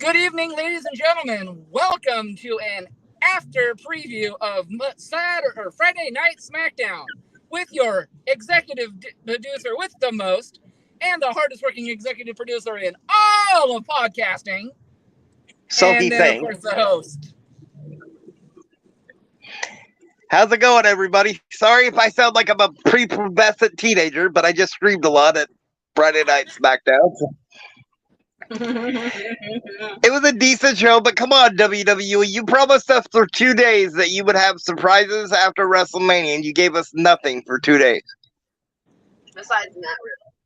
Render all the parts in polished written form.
Good evening, ladies and gentlemen. Welcome to an after preview of Saturday or Friday Night SmackDown with your executive producer with the most and the hardest working executive producer in all of podcasting, Sophie and then, Fang. of course, the host. How's it going, everybody? Sorry if I sound like I'm a prepubescent teenager, but I just screamed a lot at Friday Night SmackDown. It was a decent show, but come on, WWE. You promised us for 2 days that you would have surprises after WrestleMania, and you gave us nothing for 2 days.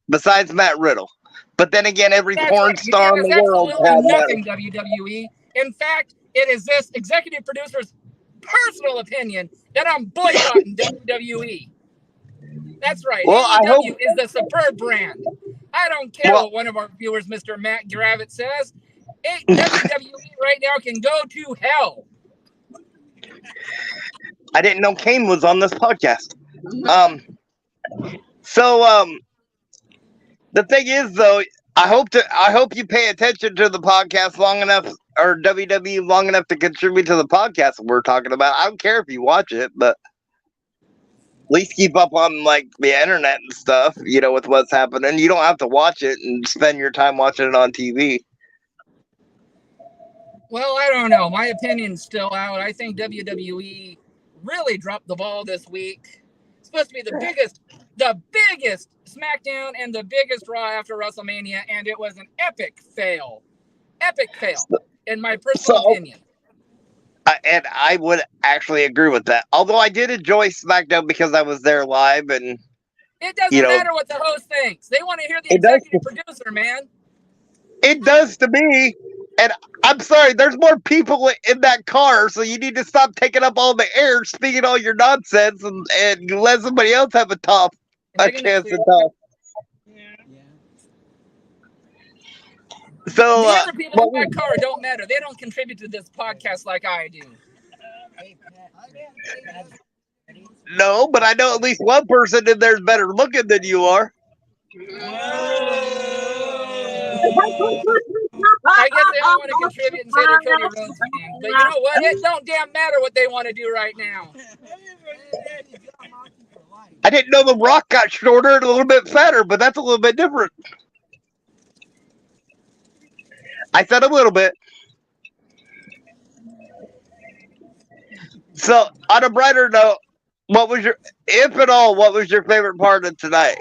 Besides Matt Riddle. But then again, every porn star in the world has nothing, WWE. In fact, it is this executive producer's personal opinion that I'm boycotting WWE. That's right. Well, AEW is the superb brand. I don't care what one of our viewers, Mr. Matt Gravett, says. WWE right now can go to hell. I didn't know Kane was on this podcast. The thing is, though, I hope you pay attention to the podcast long enough, or WWE long enough to contribute to the podcast we're talking about. I don't care if you watch it, but at least keep up on like the internet and stuff, with what's happening. You don't have to watch it and spend your time watching it on TV. Well, I don't know. My opinion's still out. I think WWE really dropped the ball this week. It's supposed to be the biggest SmackDown and the biggest Raw after WrestleMania, and it was an epic fail. Epic fail, in my personal opinion. And I would actually agree with that. Although I did enjoy SmackDown because I was there live, and it doesn't matter what the host thinks. They want to hear the executive producer, man. It does to me. And I'm sorry, there's more people in that car, so you need to stop taking up all the air, speaking all your nonsense, and let somebody else have a chance to talk. So, the other people in that car don't matter. They don't contribute to this podcast like I do. No, but I know at least one person in there is better looking than you are. I guess they all want to contribute and say they're Cody Rhodes fans. But you know what? It don't damn matter what they want to do right now. I didn't know The Rock got shorter and a little bit fatter, but that's a little bit different. I said a little bit. So, on a brighter note, what was your favorite part of tonight?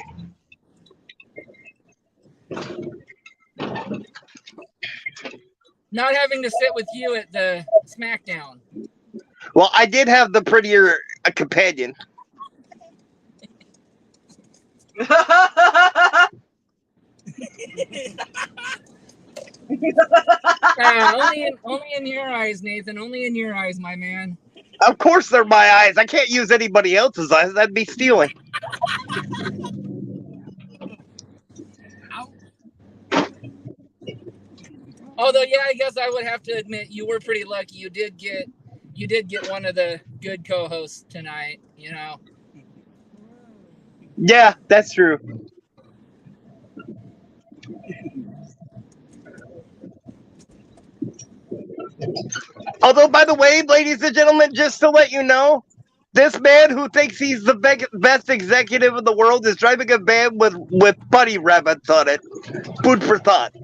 Not having to sit with you at the SmackDown. Well, I did have the prettier companion. Only in your eyes, Nathan. Only in your eyes, my man. Of course they're my eyes. I can't use anybody else's eyes. That'd be stealing. Although, yeah, I guess I would have to admit you were pretty lucky. You did get one of the good co-hosts tonight. Yeah, that's true. Although, by the way, ladies and gentlemen, just to let you know, this man who thinks he's the best executive in the world is driving a van with bunny rabbits on it. Food for thought.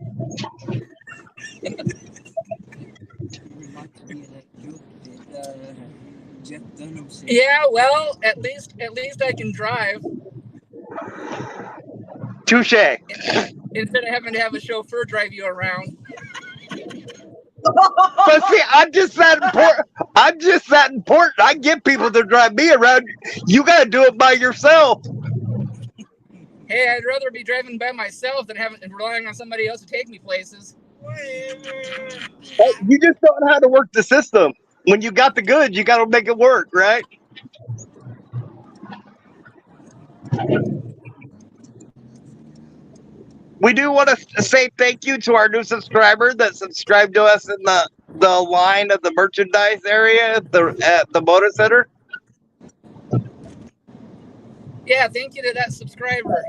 Yeah, well, at least I can drive. Touche. Instead of having to have a chauffeur drive you around. But see, I'm just that important. I get people to drive me around. You got to do it by yourself. Hey, I'd rather be driving by myself than relying on somebody else to take me places. You just don't know how to work the system. When you got the goods, you got to make it work, right? We do want to say thank you to our new subscriber that subscribed to us in the line of the merchandise area at the Motor Center. Yeah, thank you to that subscriber.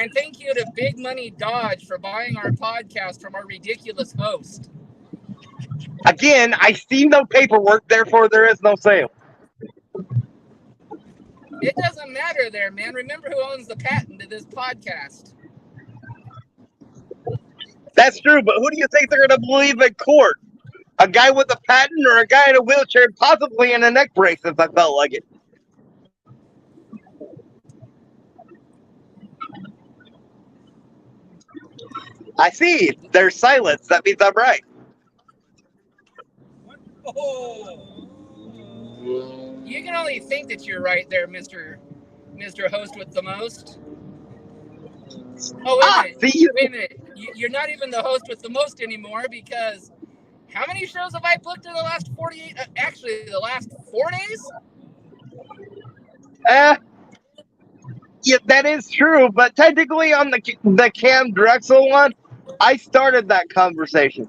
And thank you to Big Money Dodge for buying our podcast from our ridiculous host. Again, I see no paperwork, therefore there is no sale. It doesn't matter there, man. Remember who owns the patent to this podcast. That's true, but who do you think they're going to believe in court? A guy with a patent or a guy in a wheelchair, possibly in a neck brace if I felt like it? I see. There's silence. That means I'm right. You can only think that you're right there, Mr. Host with the most. Oh, wait a minute. You're not even the host with the most anymore, because how many shows have I booked in the last 48? Actually, the last 4 days? Yeah, that is true, but technically on the Cam Drexel one, I started that conversation.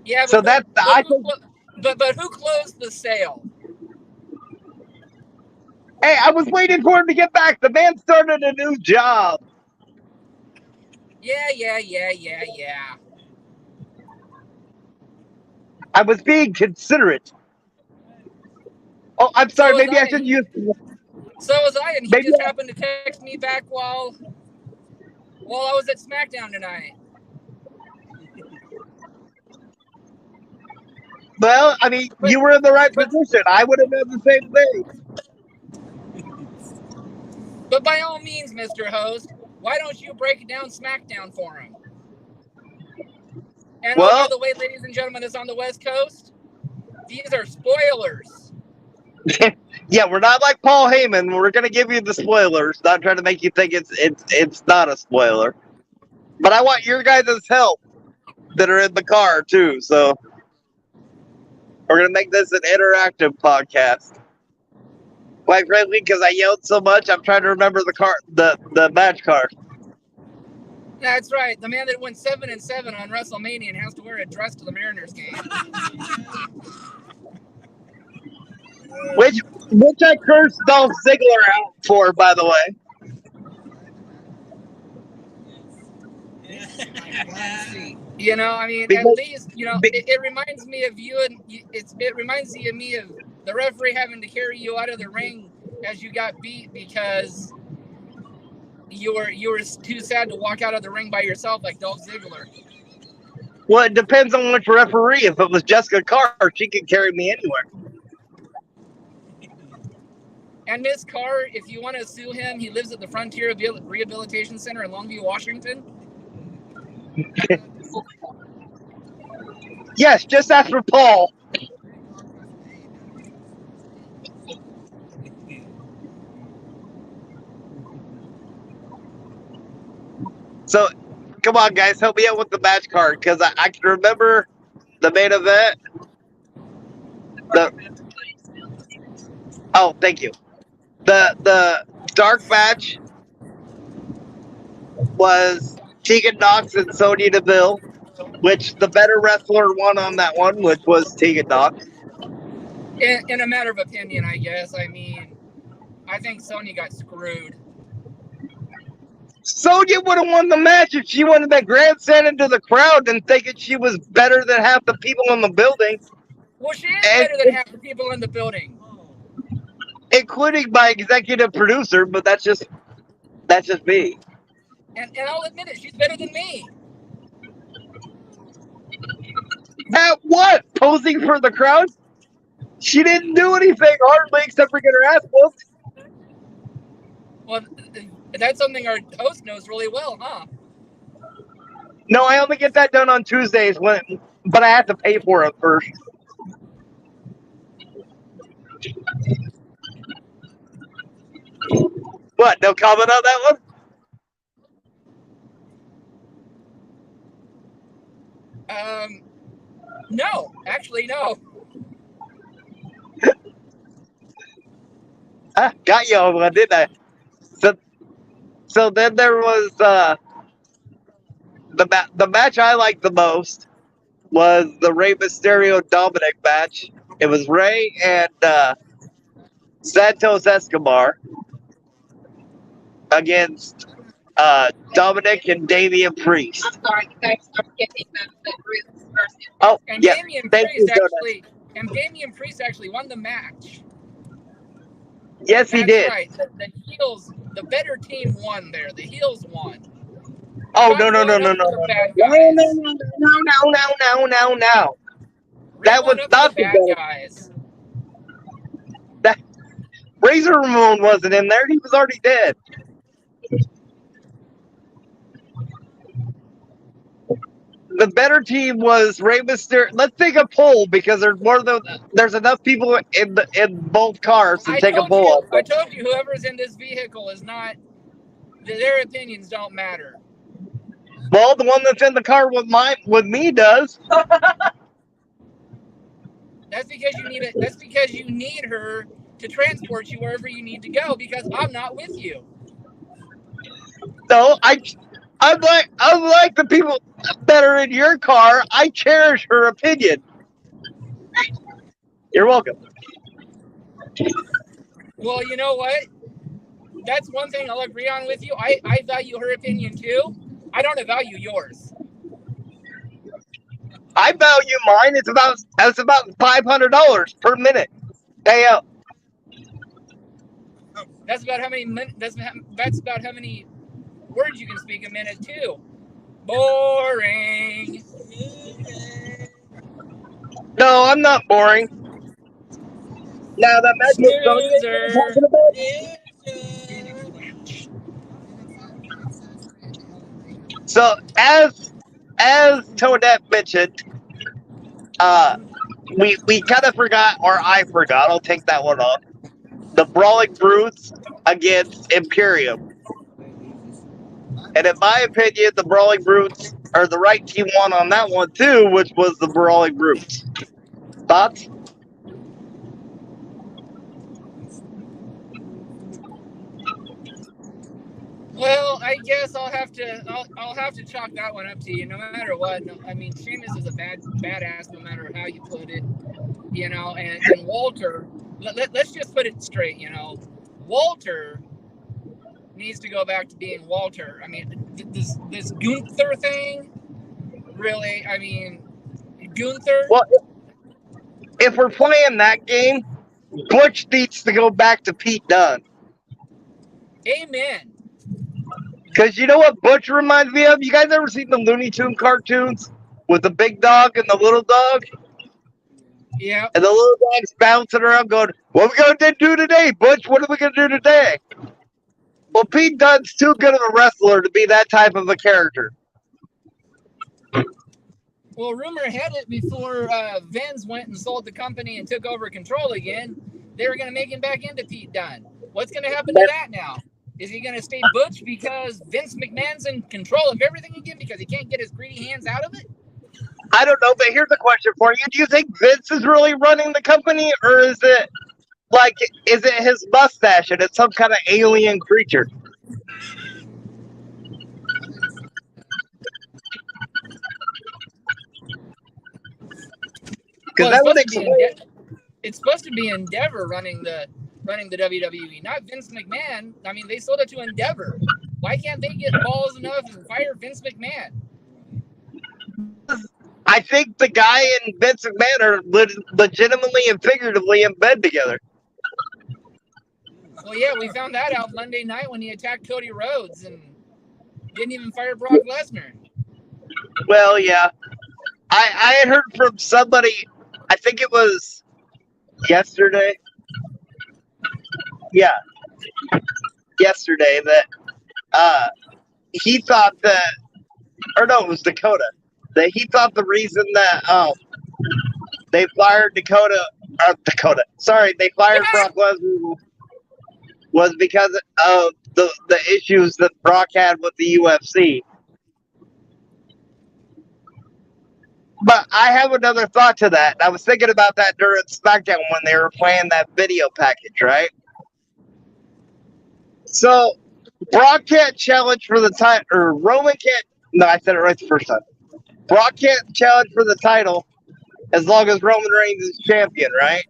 Yeah, so but who closed the sale? Hey, I was waiting for him to get back. The man started a new job. Yeah. I was being considerate. Oh, I'm sorry. Maybe I shouldn't use. So was I, and he just happened to text me back while I was at SmackDown tonight. Well, I mean, you were in the right position. I would have done the same thing. But by all means, Mr. Host, why don't you break down SmackDown for him? And by the way, ladies and gentlemen, that's on the West Coast, these are spoilers. Yeah, we're not like Paul Heyman. We're going to give you the spoilers, not trying to make you think it's not a spoiler. But I want your guys' help that are in the car, too. So we're going to make this an interactive podcast. Quite frankly, because I yelled so much, I'm trying to remember the match card. That's right. The man that went 7-7 on WrestleMania and has to wear a dress to the Mariners game. Which I cursed Dolph Ziggler out for, by the way. You know, I mean, at least, you know, it reminds me of you, and it reminds me of the referee having to carry you out of the ring as you got beat because you were too sad to walk out of the ring by yourself like Dolph Ziggler. Well, it depends on which referee. If it was Jessica Carr, she could carry me anywhere. And Miss Carr, if you want to sue him, he lives at the Frontier Rehabilitation Center in Longview, Washington. Yes, just ask for Paul. So, come on, guys, help me out with the match card, because I can remember the main event. Oh, thank you. The dark match was Tegan Nox and Sonya Deville, which the better wrestler won on that one, which was Tegan Nox. In a matter of opinion, I guess. I mean, I think Sonya got screwed. Sonya would have won the match if she wanted that grandstand into the crowd and thinking she was better than half the people in the building. Well, she is better than half the people in the building. Including my executive producer, but that's just me. And I'll admit it, she's better than me. At what? Posing for the crowd? She didn't do anything hardly except for get her ass whooped. Well, that's something our host knows really well, huh? No, I only get that done on Tuesdays, but I have to pay for it first. What? No comment on that one? No, actually, no. Got you on one, didn't I? So then there was the match I liked the most was the Rey Mysterio Dominic match. It was Rey and Santos Escobar against Dominic and Damian Priest. I'm sorry, you guys are skipping the groups versus. Oh, And yeah. Damian Thank Priest you, Donuts. actually won the match. Yes, he That's did. right. The heels, the better team won there. The heels won. Oh, Not no. going up to the bad guys. No. That Going was up to not the the bad better. guys. Razor Ramon wasn't in there. He was already dead. The better team was Rey Mysterio. Let's take a poll because there's enough people in both cars to take a poll. I told you, whoever's in this vehicle is not. Their opinions don't matter. Well, the one that's in the car with me does. That's because you need it. That's because you need her to transport you wherever you need to go. Because I'm not with you. No, unlike the people that are in your car, I cherish her opinion. You're welcome. Well, you know what? That's one thing I'll agree on with you. I value her opinion too. I don't value yours. I value mine. It's about $500 per minute payout. That's about how many that's about how many words you can speak a minute too. Boring. No, I'm not boring. Now that So as Toadette mentioned, we kind of forgot, or I forgot. I'll take that one off. The Brawling Brutes against Imperium. And in my opinion, the Brawling Brutes are the right team won on that one too, which was the Brawling Brutes. Thoughts? Well, I guess I'll have to chalk that one up to you. No matter what, I mean, Sheamus is a badass, no matter how you put it. You know, and Walter. Let's just put it straight. You know, Walter needs to go back to being Walter. I mean, this Gunther thing, really. I mean, Gunther. Well, if we're playing that game, Butch needs to go back to Pete Dunne. Amen. Because you know what Butch reminds me of? You guys ever seen the Looney Tune cartoons with the big dog and the little dog? Yeah. And the little dog's bouncing around going, what are we going to do today, Butch? What are we going to do today? Well, Pete Dunne's too good of a wrestler to be that type of a character. Well, rumor had it before Vince went and sold the company and took over control again, they were going to make him back into Pete Dunne. What's going to happen to that now? Is he going to stay Butch because Vince McMahon's in control of everything again because he can't get his greedy hands out of it? I don't know, but here's a question for you. Do you think Vince is really running the company, or is it his mustache and it's some kind of alien creature? Because well, it's supposed to be Endeavor running the WWE, not Vince McMahon. I mean, they sold it to Endeavor. Why can't they get balls enough and fire Vince McMahon? I think the guy and Vince McMahon are legitimately and figuratively in bed together. Well, yeah, we found that out Monday night when he attacked Cody Rhodes and didn't even fire Brock Lesnar. Well, yeah. I had heard from somebody, I think it was yesterday. Yeah. Yesterday that he thought that, or no, it was Dakota, that he thought the reason that they fired they fired Brock Lesnar was because of the issues that Brock had with the UFC. But I have another thought to that. I was thinking about that during SmackDown when they were playing that video package, right? So Brock can't challenge for the title, or Roman can't. No, I said it right the first time. Brock can't challenge for the title as long as Roman Reigns is champion, right?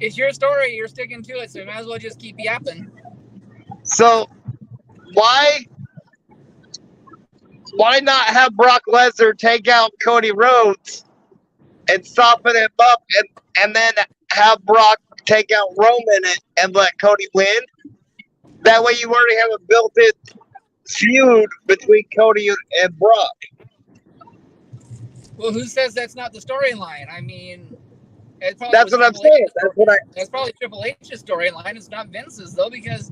It's your story. You're sticking to it, so you might as well just keep yapping. So why not have Brock Lesnar take out Cody Rhodes and soften him up, and then have Brock take out Roman and let Cody win? That way you already have a built-in feud between Cody and Brock. Well, who says that's not the storyline? I mean, That's what I'm saying. That's probably Triple H's storyline. It's not Vince's though, because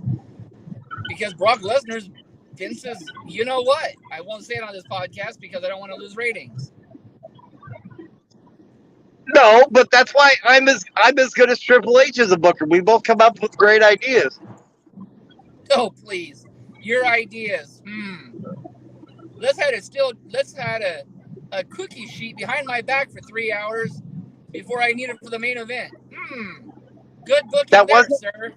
Brock Lesnar's Vince's. You know what? I won't say it on this podcast because I don't want to lose ratings. No, but that's why I'm as good as Triple H as a booker. We both come up with great ideas. Oh please, your ideas. Let's had a cookie sheet behind my back for 3 hours before I need it for the main event. Good booking sir.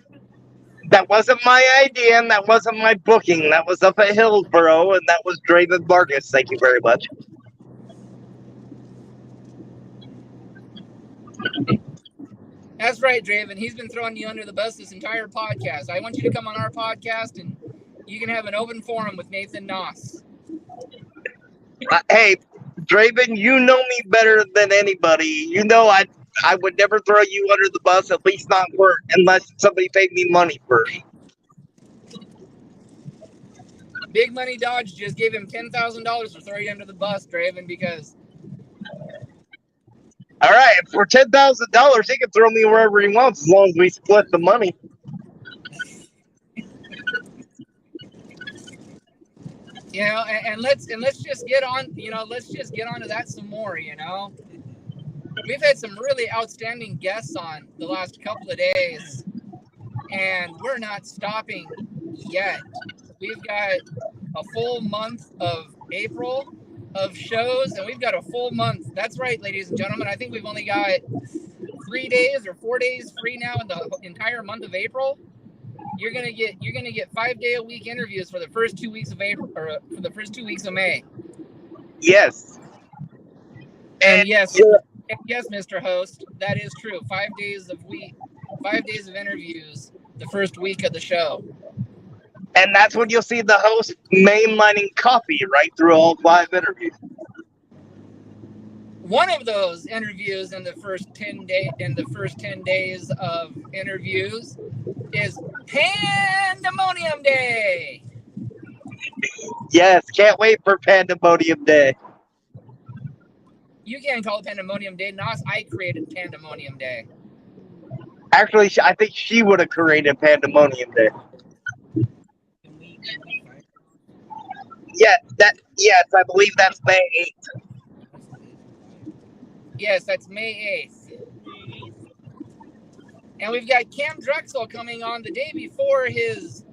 That wasn't my idea, and that wasn't my booking. That was up at Hillsborough, and that was Draven Vargas. Thank you very much. That's right, Draven. He's been throwing you under the bus this entire podcast. I want you to come on our podcast, and you can have an open forum with Nathan Noss. Hey, Draven, you know me better than anybody. You know I would never throw you under the bus, at least not unless somebody paid me money first. Big Money Dodge just gave him $10,000 to throw you under the bus, Draven, because... All right, for $10,000, he can throw me wherever he wants as long as we split the money. You know, and let's just get on. You know, let's just get onto that some more. You know, we've had some really outstanding guests on the last couple of days, and we're not stopping yet. We've got a full month of April of shows, and we've got a full month. That's right, ladies and gentlemen. I think we've only got 3 days or 4 days free now in the entire month of April. You're gonna get 5-day-a-week interviews for the first 2 weeks of April, or for the first 2 weeks of May. Yes. And yes, Mr. Host, that is true. 5 days of interviews the first week of the show. And that's when you'll see the host mainlining coffee right through all 5 interviews. One of those interviews in the first 10 days of interviews is Pandemonium Day. Yes, can't wait for Pandemonium Day. You can't call it Pandemonium Day, Nos. I created Pandemonium Day. Actually, I think she would have created Pandemonium Day. Yes, I believe that's May 8th. Yes, that's May 8th. And we've got Cam Drexel coming on the day before his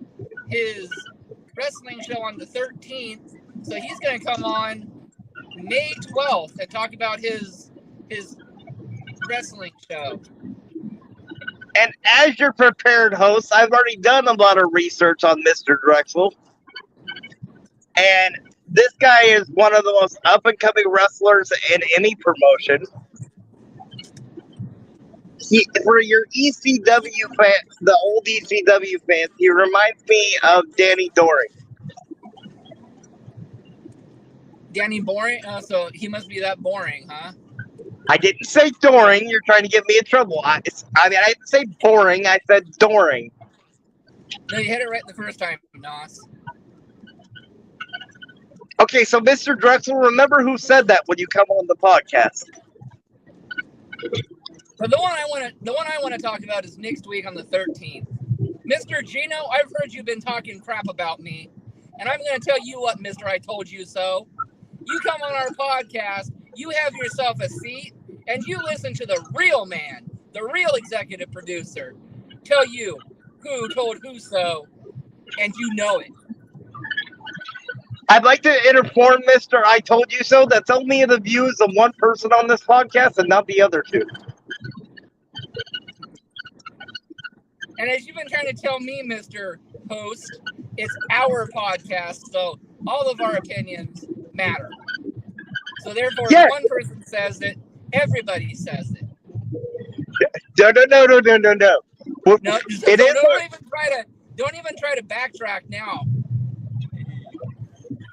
wrestling show on the 13th. So he's going to come on May 12th and talk about his wrestling show. And as your prepared host, I've already done a lot of research on Mr. Drexel. And this guy is one of the most up-and-coming wrestlers in any promotion. For your ECW fans, the old ECW fans, he reminds me of Danny Doring. Danny Boring? So he must be that boring, huh? I didn't say Doring. You're trying to get me in trouble. I didn't say boring. I said Doring. No, you hit it right the first time, Nos. Okay, so Mr. Drexel, remember who said that when you come on the podcast. But the one I want to talk about is next week on the 13th. Mr. Gino, I've heard you've been talking crap about me, and I'm going to tell you what, Mr. I Told You So. You come on our podcast, you have yourself a seat, and you listen to the real man, the real executive producer, tell you who told who so, and you know it. I'd like to inform Mr. I Told You So that's only the views of one person on this podcast and not the other two. And as you've been trying to tell me, Mr. Host, it's our podcast, so all of our opinions matter. So therefore, if one person says it, everybody says it. No. Well, No, it is don't even try to backtrack now.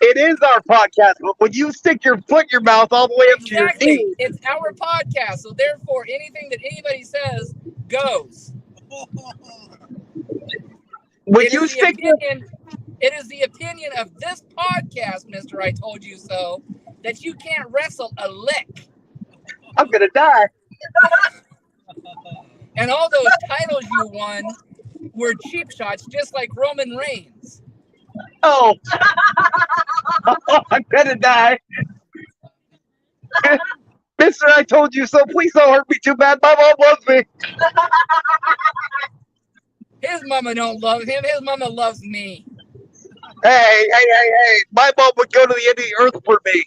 it is our podcast, but when you stick your foot in your mouth all the way up to your Exactly. knee, It's our podcast, so therefore anything that anybody says goes. when It you is the stick your opinion. It is the opinion of this podcast, Mr. I Told You So, that you can't wrestle a lick. I'm gonna die. And all those titles you won were cheap shots, just like Roman Reigns. Oh, I'm gonna die. Mister, I told you so. Please don't hurt me too bad. My mom loves me. His mama don't love him. His mama loves me. Hey. My mom would go to the end of the earth for me.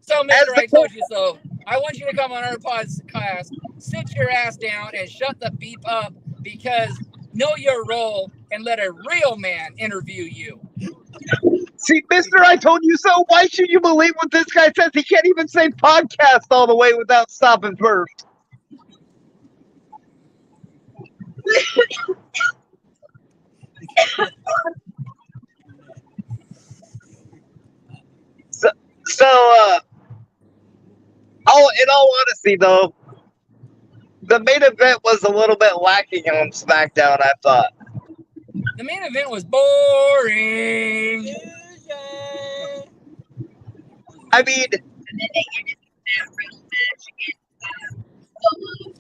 So, As Mr. the I Told You So, I want you to come on our podcast, sit your ass down, and shut the beep up because know your role and let a real man interview you. See, Mister, I told you so. Why should you believe what this guy says? He can't even say podcast all the way without stopping first. So, in all honesty, though, the main event was a little bit lacking on SmackDown, I thought. The main event was boring. I mean, And then they ended that real match against Solo.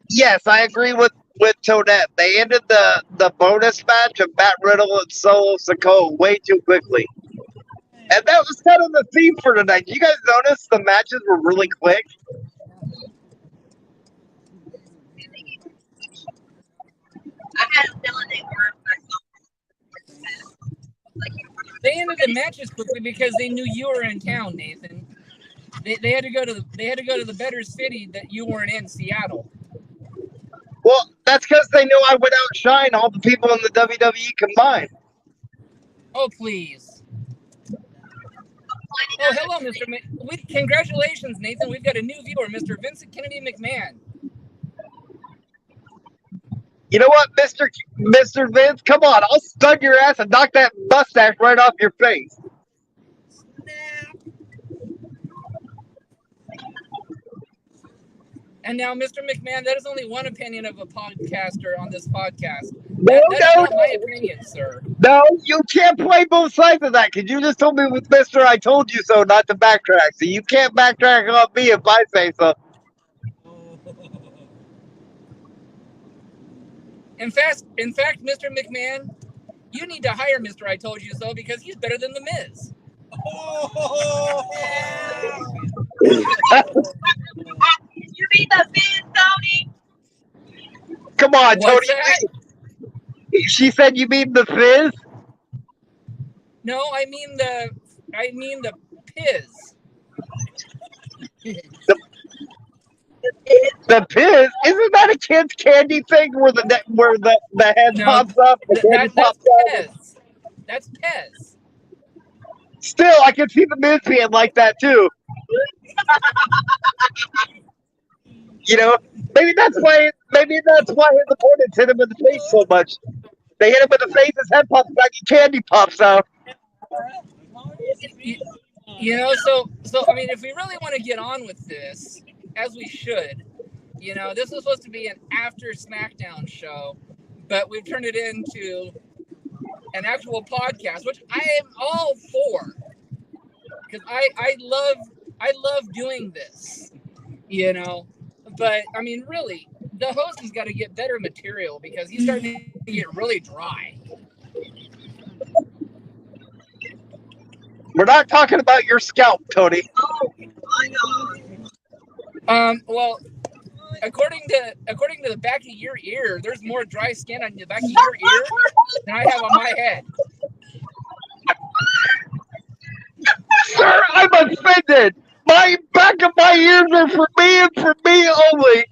yes, I agree with Tonette. They ended the bonus match of Matt Riddle and Solo Sikoa way too quickly. And that was kind of the theme for tonight. You guys notice the matches were really quick? I had a feeling they were. They ended the matches quickly because they knew you were in town, Nathan. They had to go to the better city that you weren't in, Seattle. Well, that's because they knew I would outshine all the people in the WWE combined. Oh, please. Oh, hello, Mr. Congratulations, Nathan. We've got a new viewer, Mr. Vincent Kennedy McMahon. You know what, Mr. Vince? Come on, I'll stun your ass and knock that mustache right off your face. And now, Mr. McMahon, that is only one opinion of a podcaster on this podcast. No, That is not my opinion, sir. No, you can't play both sides of that because you just told me with Mr. I Told You So not to backtrack. So you can't backtrack on me if I say so. In fact, Mr. McMahon, you need to hire Mr. I Told You So because he's better than The Miz. You mean the Miz, Tony? Come on, What's Tony. that? She said you mean the Fizz? No, I mean the Piz. The Piz? Isn't that a kid's candy thing where the head No, pops up? The candy That's pops up? Pez. That's Pez. Still, I can see the Miz being like that too. You know, maybe that's why his opponents hit him in the face so much. They hit him in the face, his head pops back, and candy pops out. You know, so I mean, if we really want to get on with this, as we should, you know, this was supposed to be an after SmackDown show, but we've turned it into an actual podcast, which I am all for, because I love doing this, you know. But I mean, really, the host has got to get better material because he's starting to get really dry. We're not talking about your scalp, Tony. Well, according to the back of your ear, there's more dry skin on the back of your ear than I have on my head. Sir, I'm offended. My back of my ears are for me and for me only.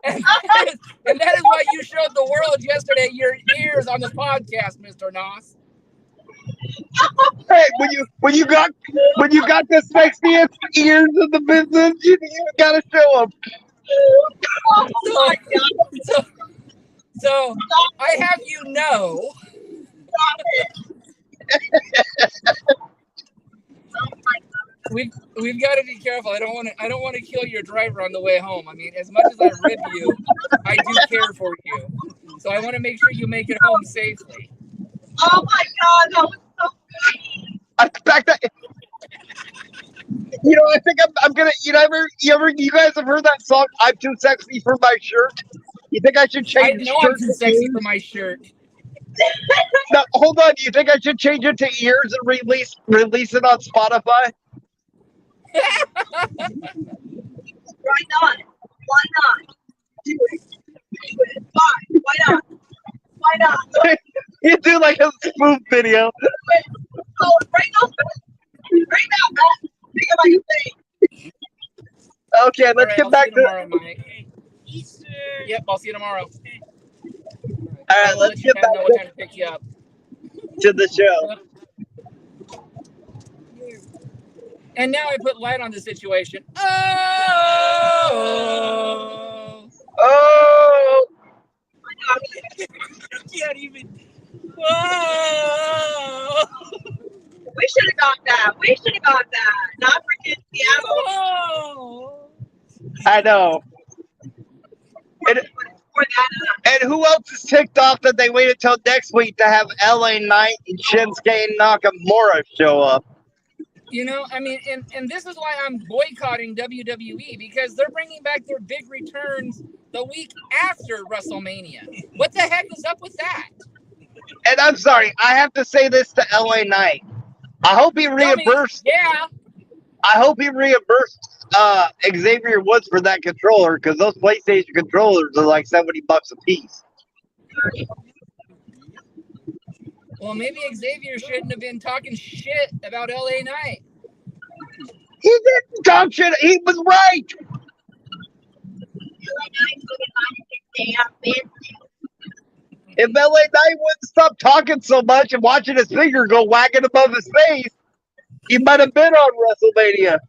And that is why you showed the world yesterday your ears on the podcast, Mr. Noss. Hey, when you got the sexiest ears in the business, you gotta show them. Oh my God! So I have you know. Stop it! Oh my God! We've got to be careful. I don't want to kill your driver on the way home. I mean, as much as I rib you, I do care for you. So I want to make sure you make it home safely. Oh my God! That was so funny. I back that. I think I'm gonna. You guys have heard that song? I'm too sexy for my shirt. You think I should I change know I'm shirt too to sexy ears? for my shirt. No, hold on. You think I should change it to ears and release it on Spotify? Why not? Why not? Do it. Do it. Why? Why not? Why not? You do like a spoof video. Oh, right now, Matt. Think about your thing. Okay, All let's right, get I'll back see you to. tomorrow, Mike. Easter. Yep, I'll see you tomorrow. All I right, will let's let you get guys back know what time to pick you up. to the show. And now I put light on the situation. Oh! Oh, Can't even. Whoa! We should have got that. We should have got that. Not freaking Seattle. Whoa! I know. And, For that. and who else is ticked off that they waited till next week to have LA Knight and Shinsuke Nakamura show up? I mean, and this is why I'm boycotting WWE, because they're bringing back their big returns the week after WrestleMania. What the heck is up with that? And I'm sorry, I have to say this to LA Knight. I hope he reimbursed. Yeah. I hope he reimbursed Xavier Woods for that controller, because those PlayStation controllers are like $70 a piece. Well, maybe Xavier shouldn't have been talking shit about LA Knight. He didn't talk shit. He was right. Damn business. If LA Knight wouldn't stop talking so much and watching his finger go wagging above his face, he might have been on WrestleMania.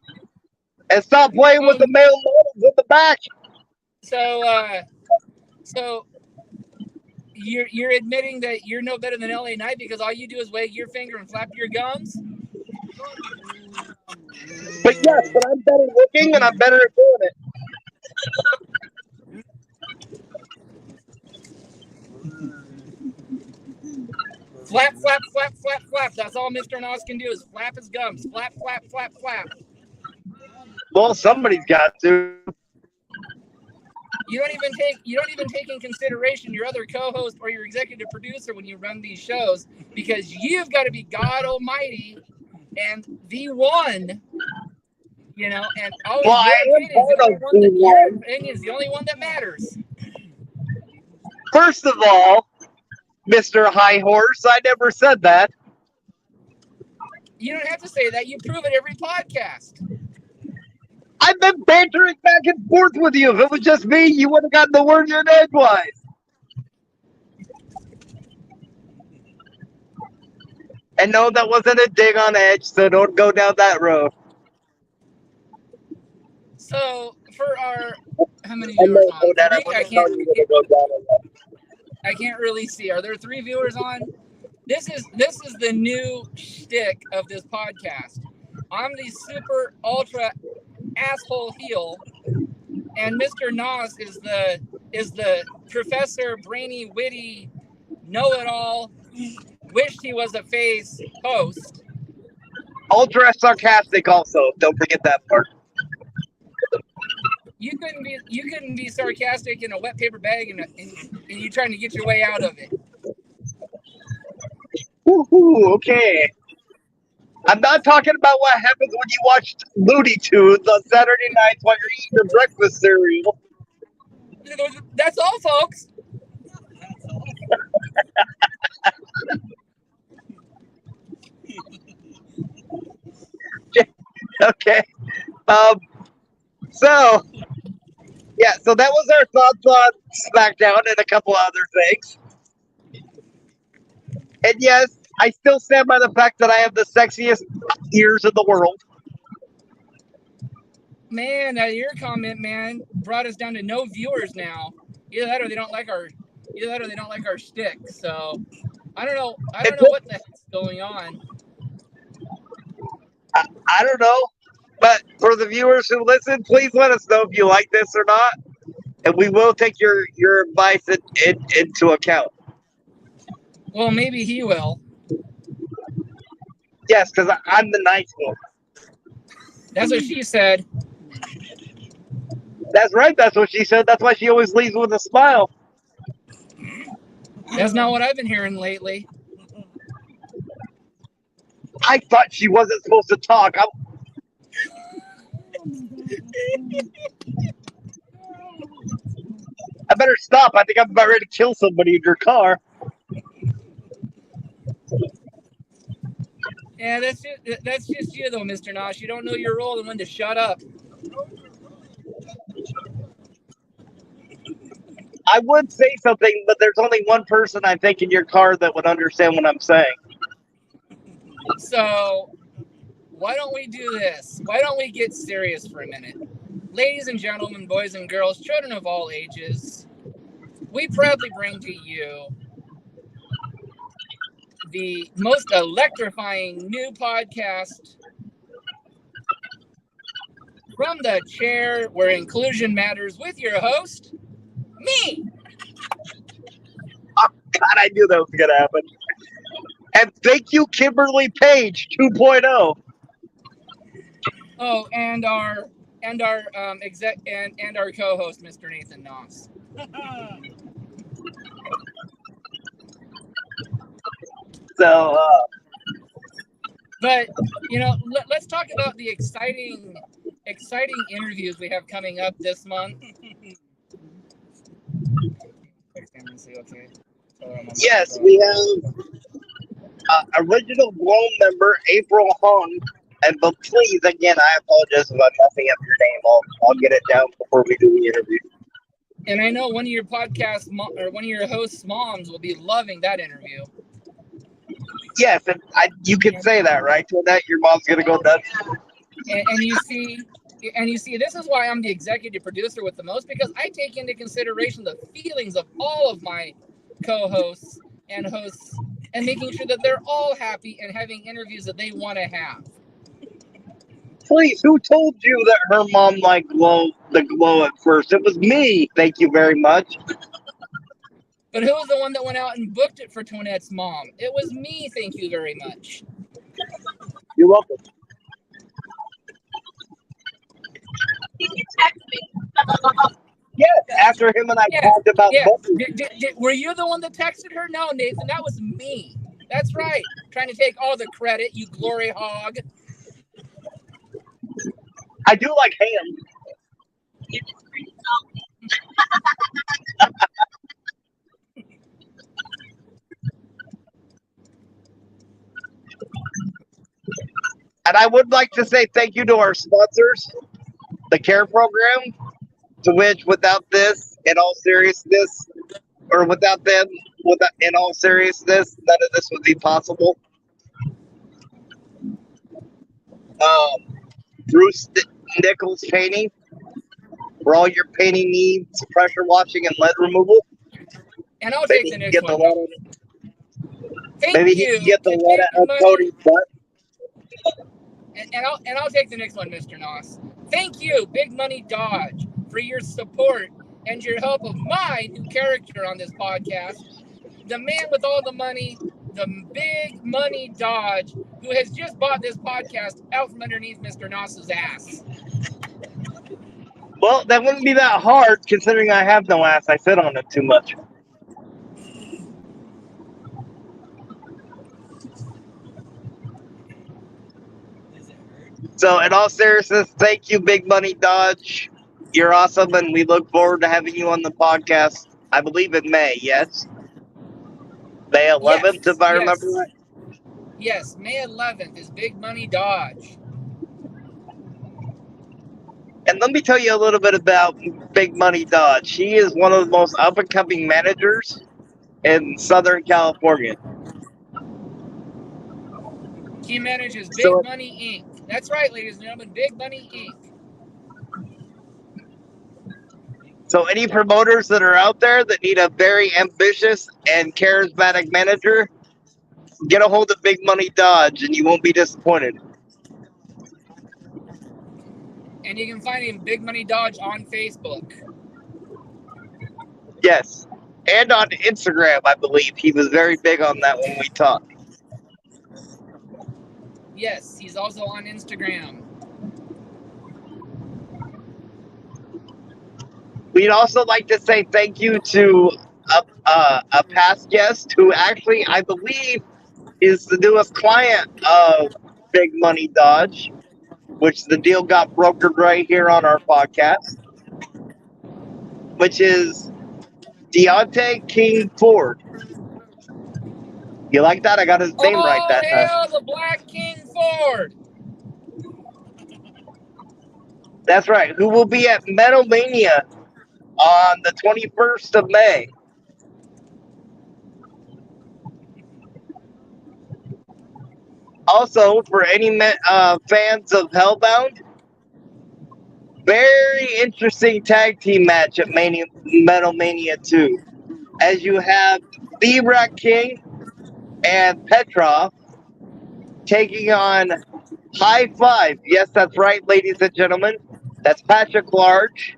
And stop playing with the male models in the back. So you're admitting that you're no better than LA Knight because all you do is wag your finger and flap your gums? But yes, but I'm better looking and I'm better at doing it. Flap, flap, flap, flap, flap. That's all Mr. Nas can do is flap his gums. Flap, flap, flap, flap. Well, somebody's got to. You don't even take in consideration your other co-host or your executive producer when you run these shows, because you've got to be God Almighty and the one, and always Well, your opinion is the only one that matters. First of all, Mr. High Horse, I never said that. You don't have to say that. You prove it every podcast. I've been bantering back and forth with you. If it was just me, you would have gotten the words in edgewise. And no, that wasn't a dig on Edge, so don't go down that road. So for our how many viewers on? I can't really see. Are there 3 viewers on? This is the new shtick of this podcast. I'm the super ultra asshole heel, and Mr. Nas is the professor, brainy, witty, know-it-all, wished he was a face host. Ultra sarcastic also. Don't forget that part. You couldn't be sarcastic in a wet paper bag and you trying to get your way out of it. Woohoo, okay. I'm not talking about what happens when you watch Looney Tunes on Saturday nights while you're eating your breakfast cereal. That's all, folks. Okay. So that was our thoughts on SmackDown and a couple other things. And yes, I still stand by the fact that I have the sexiest ears in the world. Man, that ear comment, man, brought us down to no viewers now. Either that or they don't like our shtick. So I don't know what the heck's going on. I don't know. But for the viewers who listen, please let us know if you like this or not. And we will take your advice into account. Well, maybe he will. Yes, because I'm the nice one. That's what she said. That's right. That's what she said. That's why she always leaves with a smile. That's not what I've been hearing lately. I thought she wasn't supposed to talk. I better stop. I think I'm about ready to kill somebody in your car. Yeah, that's just you though, Mr. Nosh. You don't know your role and when to shut up. I would say something, but there's only one person I think in your car that would understand what I'm saying. So why don't we do this? Why don't we get serious for a minute? Ladies and gentlemen, boys and girls, children of all ages, we proudly bring to you the most electrifying new podcast from the chair where inclusion matters with your host, me. Oh, God, I knew that was going to happen. And thank you, Kimberly Page 2.0. Oh, and our exec and our co-host, Mr. Nathan Noss. So, But let's talk about the exciting interviews we have coming up this month. yes, we have original Glow member April Hung. And but please, again, I apologize if I'm messing up your name. I'll get it down before we do the interview. And I know one of your podcast or one of your hosts' moms will be loving that interview. Yes, and you can say that, right? So that your mom's gonna go nuts. And you see, this is why I'm the executive producer with the most, because I take into consideration the feelings of all of my co-hosts and hosts, and making sure that they're all happy and having interviews that they want to have. Please, who told you that her mom liked the Glow at first? It was me. Thank you very much. But who was the one that went out and booked it for Toinette's mom? It was me. Thank you very much. You're welcome. Can you text me? Yes, after him and I talked about both. Were you the one that texted her? No, Nathan, that was me. That's right. Trying to take all the credit, you glory hog. I do like ham. It's pretty salty. And I would like to say thank you to our sponsors, the CARE program, to which without this, in all seriousness, or without them, in all seriousness, none of this would be possible. Bruce Nichols Painting, for all your painting needs, pressure washing, and lead removal. And I'll take the next one. Maybe he can get the lead out of Cody's butt. And I'll take the next one, Mr. Noss. Thank you, Big Money Dodge, for your support and your help of my new character on this podcast, the man with all the money, the Big Money Dodge, who has just bought this podcast out from underneath Mr. Noss's ass. Well, that wouldn't be that hard, considering I have no ass. I sit on it too much. So, in all seriousness, thank you, Big Money Dodge. You're awesome, and we look forward to having you on the podcast, I believe in May, yes? May 11th, if I remember right? Yes, May 11th is Big Money Dodge. And let me tell you a little bit about Big Money Dodge. She is one of the most up-and-coming managers in Southern California. He manages Big So- Money Inc. That's right, ladies and gentlemen, Big Money Inc. So any promoters that are out there that need a very ambitious and charismatic manager, get a hold of Big Money Dodge and you won't be disappointed. And you can find him Big Money Dodge on Facebook. Yes. And on Instagram, I believe. He was very big on that when we talked. Yes, he's also on Instagram. We'd also like to say thank you to a past guest who actually, I believe, is the newest client of Big Money Dodge, which the deal got brokered right here on our podcast, which is Deontay King Ford. You like that? I got his name right that time. Hail the Black King Ford! That's right. Who will be at Metalmania on the 21st of May. Also, for any fans of Hellbound, very interesting tag team match at Metalmania 2. As you have B-Rat King and Petrov taking on High Five. Yes, that's right, ladies and gentlemen. That's Patrick Large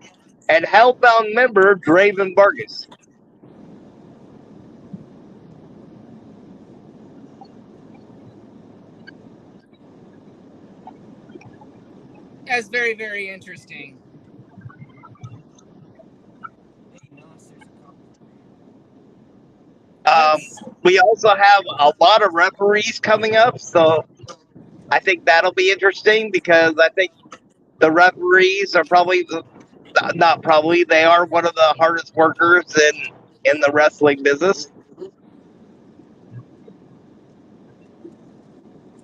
and Hellbound member Draven Vargas. That's very, very interesting. We also have a lot of referees coming up, so I think that'll be interesting because I think the referees are probably not probably they are one of the hardest workers in the wrestling business.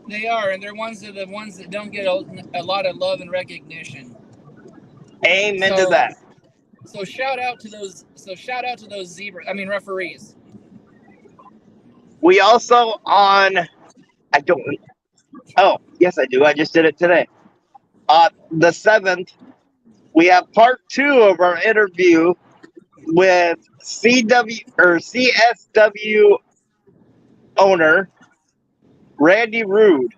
They are, and they're the ones that don't get a lot of love and recognition. Amen to that. So shout out to those. Referees. We also on. I don't. Oh yes, I do. I just did it today. On the 7th, we have part 2 of our interview with CSW owner Randy Rude.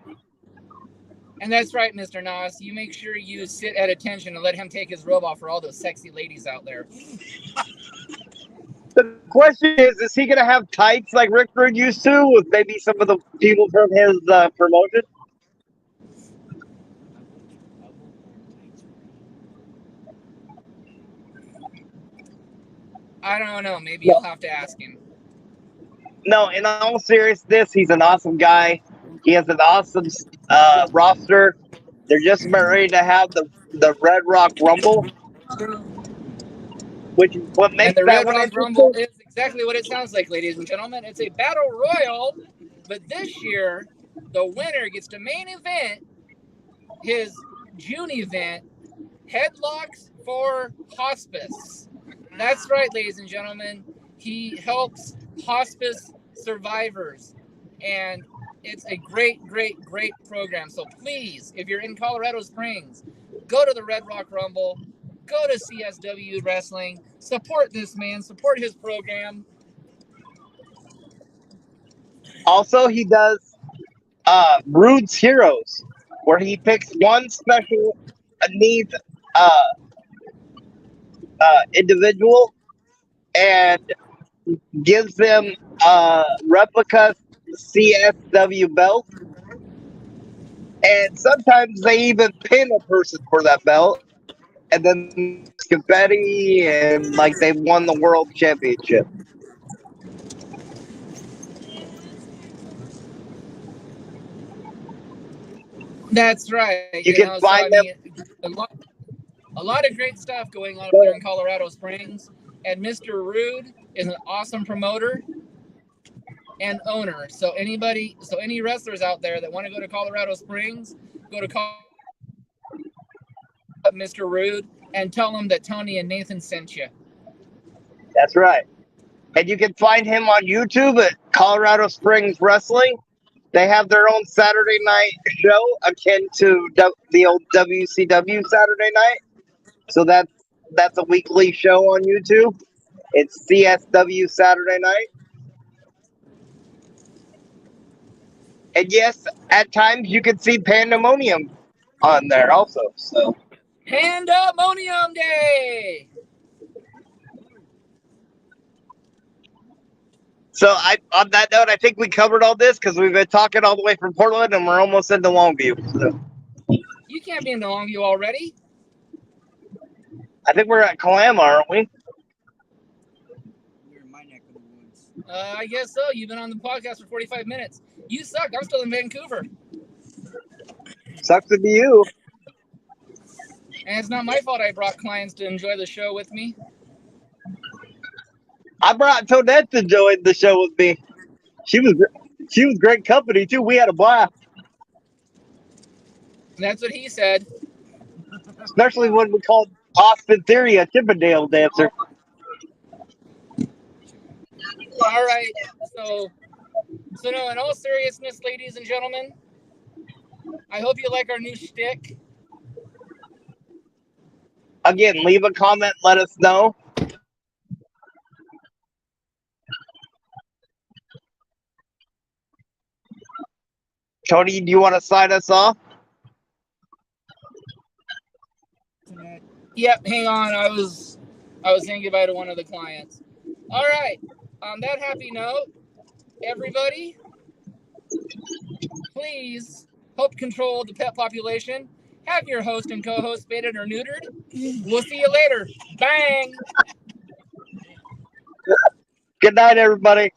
And that's right, Mr. Nas. You make sure you sit at attention and let him take his robe off for all those sexy ladies out there. The question is he going to have tights like Rick Rude used to with maybe some of the people from his promotion? I don't know. Maybe you'll have to ask him. No, in all seriousness, he's an awesome guy. He has an awesome roster. They're just about ready to have the Red Rock Rumble, which is what makes and the that Red one Rock interesting. Rumble is exactly what it sounds like, ladies and gentlemen. It's a battle royal, but this year the winner gets to main event his June event, Headlocks for Hospice. That's right, ladies and gentlemen. He helps hospice survivors, and it's a great program. So please, if you're in Colorado Springs, go to the Red Rock Rumble, go to CSW Wrestling, support this man, support his program. Also, he does Rude's Heroes, where he picks one special needs individual and gives them replica CSW belt. And sometimes they even pin a person for that belt. And then confetti and like they won the world championship. That's right. You can find them. A lot of great stuff going on up there in Colorado Springs. And Mr. Rude is an awesome promoter and owner. So any wrestlers out there that want to go to Colorado Springs, go to Mr. Rude and tell him that Tony and Nathan sent you. That's right. And you can find him on YouTube at Colorado Springs Wrestling. They have their own Saturday night show akin to the old WCW Saturday night. So that's a weekly show on YouTube. It's CSW Saturday night. And yes, at times you can see Pandemonium on there also. So Pandemonium Day. So on that note, I think we covered all this because we've been talking all the way from Portland and we're almost into Longview. So You can't be in Longview already. I think we're at Kalama, aren't we? You're in my neck of the woods. I guess so. You've been on the podcast for 45 minutes. You suck. I'm still in Vancouver. Sucks to be you. And it's not my fault I brought clients to enjoy the show with me. I brought Tonette to join the show with me. She was great company too. We had a blast, That's what he said. especially when we called Austin Theory a Chippendale dancer. All right. So no, in all seriousness, ladies and gentlemen, I hope you like our new shtick. Again, leave a comment. Let us know. Tony, do you want to sign us off? Tonight. Yep, hang on. I was saying goodbye to one of the clients. All right. On that happy note, everybody, please help control the pet population. Have your host and co-host spaded or neutered. We'll see you later. Bang. Good night, everybody.